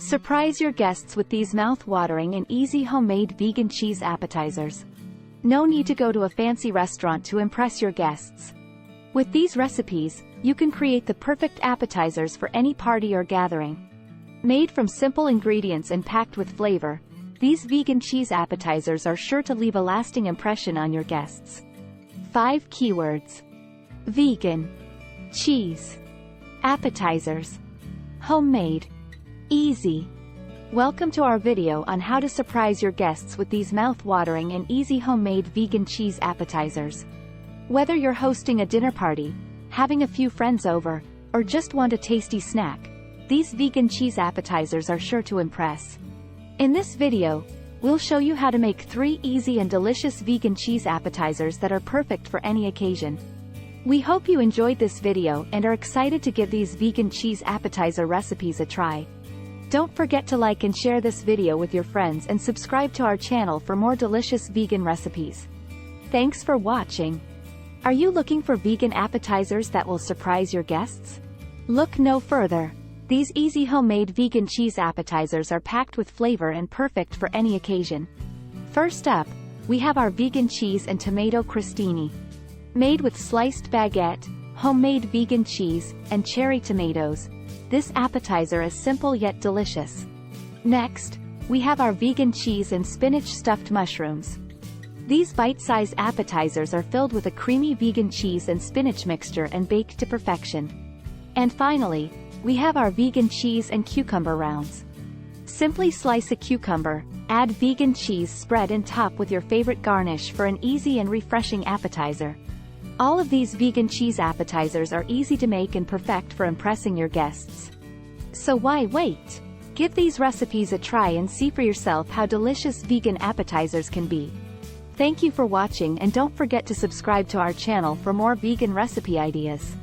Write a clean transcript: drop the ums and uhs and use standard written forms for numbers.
Surprise your guests with these mouth-watering and easy homemade vegan cheese appetizers. No need to go to a fancy restaurant to impress your guests. With these recipes, you can create the perfect appetizers for any party or gathering. Made from simple ingredients and packed with flavor, these vegan cheese appetizers are sure to leave a lasting impression on your guests. 5 keywords: vegan, cheese, appetizers, homemade, easy. Welcome to our video on how to surprise your guests with these mouth-watering and easy homemade vegan cheese appetizers. Whether you're hosting a dinner party, having a few friends over, or just want a tasty snack, these vegan cheese appetizers are sure to impress. In this video, we'll show you how to make 3 easy and delicious vegan cheese appetizers that are perfect for any occasion. We hope you enjoyed this video and are excited to give these vegan cheese appetizer recipes a try. Don't forget to like and share this video with your friends and subscribe to our channel for more delicious vegan recipes. Thanks for watching. Are you looking for vegan appetizers that will surprise your guests? Look no further. These easy homemade vegan cheese appetizers are packed with flavor and perfect for any occasion. First up, we have our vegan cheese and tomato crostini. Made with sliced baguette, homemade vegan cheese, and cherry tomatoes, this appetizer is simple yet delicious. Next, we have our vegan cheese and spinach stuffed mushrooms. These bite-sized appetizers are filled with a creamy vegan cheese and spinach mixture and baked to perfection. And finally, we have our vegan cheese and cucumber rounds. Simply slice a cucumber, add vegan cheese spread and top with your favorite garnish for an easy and refreshing appetizer. All of these vegan cheese appetizers are easy to make and perfect for impressing your guests. So why wait? Give these recipes a try and see for yourself how delicious vegan appetizers can be. Thank you for watching and don't forget to subscribe to our channel for more vegan recipe ideas.